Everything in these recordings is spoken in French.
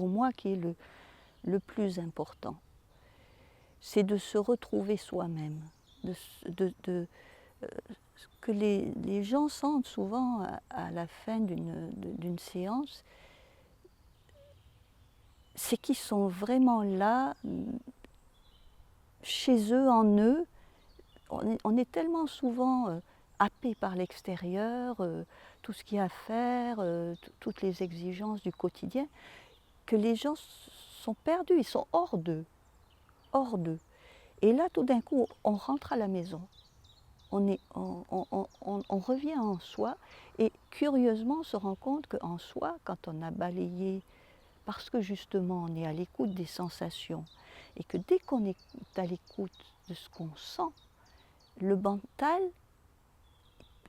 pour moi qui est le plus important. C'est de se retrouver soi-même, que les gens sentent souvent à la fin d'une séance, c'est qu'ils sont vraiment là, chez eux, en eux. On est tellement souvent happé par l'extérieur, tout ce qu'il y a à faire, toutes les exigences du quotidien, que les gens sont perdus, ils sont hors d'eux, hors d'eux. Et là, tout d'un coup, on rentre à la maison, on revient en soi, et curieusement, on se rend compte qu'en soi, quand on a balayé, parce que justement on est à l'écoute des sensations, et que dès qu'on est à l'écoute de ce qu'on sent, le mental,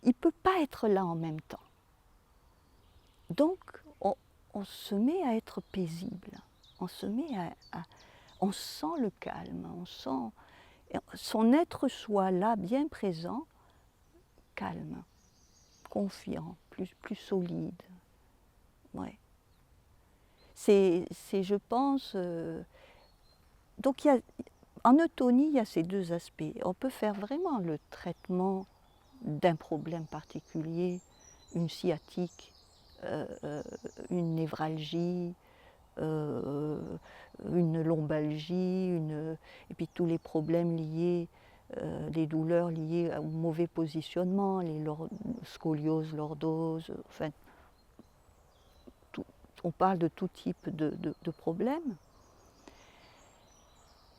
il ne peut pas être là en même temps. Donc, on se met à être paisible, on se met on sent le calme, on sent son être soi là, bien présent, calme, confiant, plus solide. Ouais. C'est, je pense, donc en eutonie, il y a ces deux aspects. On peut faire vraiment le traitement d'un problème particulier, une sciatique, une névralgie, une lombalgie, et puis tous les problèmes liés, les douleurs liées au mauvais positionnement, les scoliose, lordose, enfin, on parle de tout type de problèmes.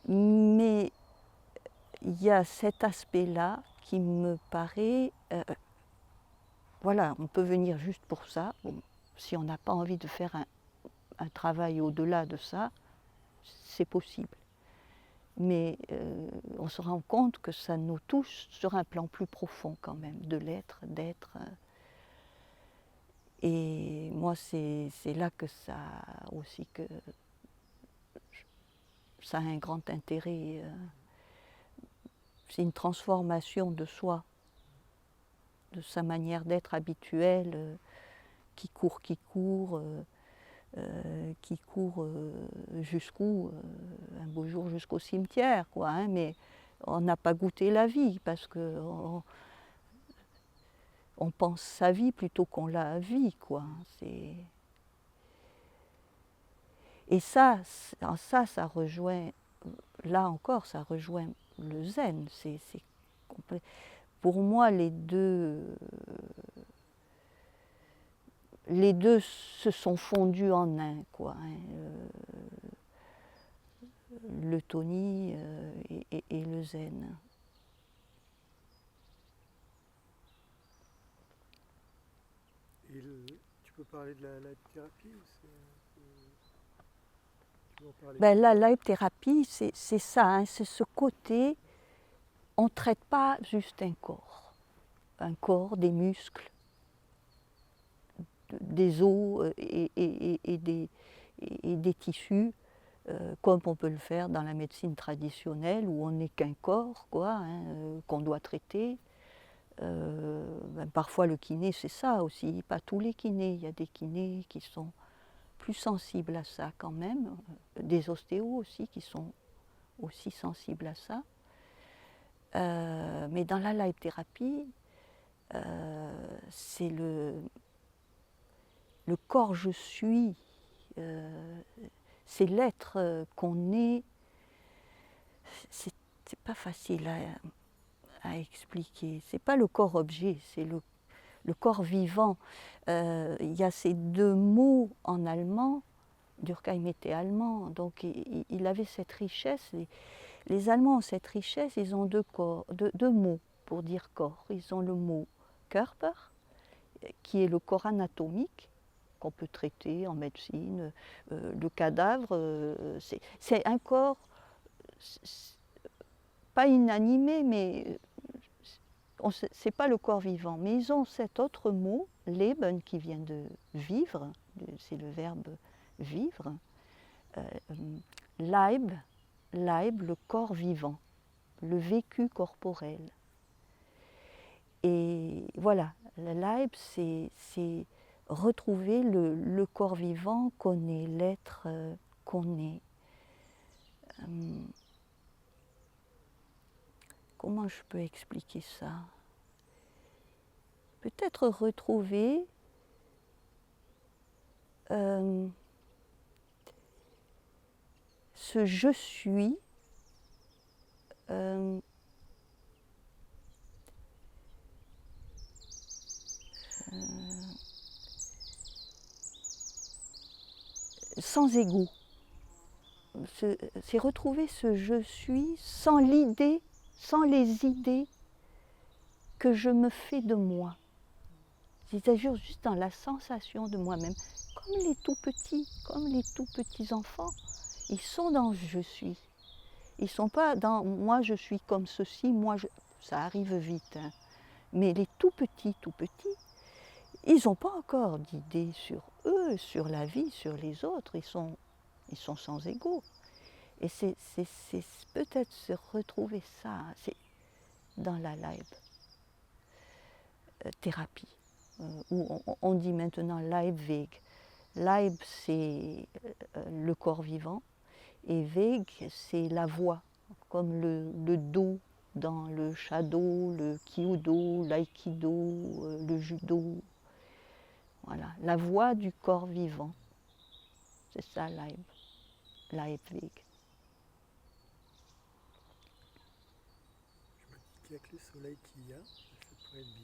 Mais il y a cet aspect-là qui me paraît, voilà, on peut venir juste pour ça. Bon, si on n'a pas envie de faire un travail au-delà de ça, c'est possible. Mais on se rend compte que ça nous touche sur un plan plus profond quand même, de l'être, d'être. Et moi, c'est là que ça aussi que ça a un grand intérêt. C'est une transformation de soi, de sa manière d'être habituelle, qui court, jusqu'où, un beau jour jusqu'au cimetière, quoi, hein, mais on n'a pas goûté la vie parce qu'on pense sa vie plutôt qu'on la vit, quoi. Et ça rejoint, là encore, ça rejoint le zen. Pour moi, les deux se sont fondus en un, quoi, hein, l'eutonie et le zen. Et tu peux parler de la thérapie tu veux en parler Ben, la plutôt live thérapie, c'est ça, hein, c'est ce côté, on ne traite pas juste un corps, des muscles, des os et des tissus, comme on peut le faire dans la médecine traditionnelle où on n'est qu'un corps, quoi, hein, qu'on doit traiter. Ben, parfois le kiné c'est ça aussi, pas tous les kinés, il y a des kinés qui sont plus sensibles à ça quand même, des ostéos aussi qui sont aussi sensibles à ça. Mais dans la live thérapie, c'est le corps je suis, c'est l'être qu'on est. C'est pas facile à expliquer. C'est pas le corps objet, c'est le corps vivant. Il y a ces deux mots en allemand. Durkheim était allemand, donc il avait cette richesse. Les Allemands ont cette richesse, ils ont deux mots pour dire corps. Ils ont le mot Körper, qui est le corps anatomique, qu'on peut traiter en médecine. Le cadavre, c'est un corps, pas inanimé, mais c'est pas le corps vivant. Mais ils ont cet autre mot, Leben, qui vient de vivre, c'est le verbe vivre. Leib, le corps vivant, le vécu corporel. Et voilà, le Leib, c'est retrouver le corps vivant qu'on est, l'être qu'on est. Comment je peux expliquer ça? Peut-être retrouver ce je suis sans ego. C'est retrouver ce je suis sans l'idée, sans les idées que je me fais de moi. C'est-à-dire juste dans la sensation de moi-même, comme les tout petits enfants, ils sont dans je suis. Ils ne sont pas dans moi je suis comme ceci, ça arrive vite. Hein. Mais les tout petits, ils n'ont pas encore d'idée sur eux, sur la vie, sur les autres. Ils sont sans ego. Et c'est peut-être se retrouver ça, c'est dans la live thérapie, où on dit maintenant Leibweg. Leib, c'est le corps vivant, et Weg, c'est la voix, comme le do dans le shadow, le kyudo, l'aïkido, le judo. Voilà, la voix du corps vivant. C'est ça, Leibweg. Je me dis qu'avec le soleil qu'il y a, ça pourrait être bien.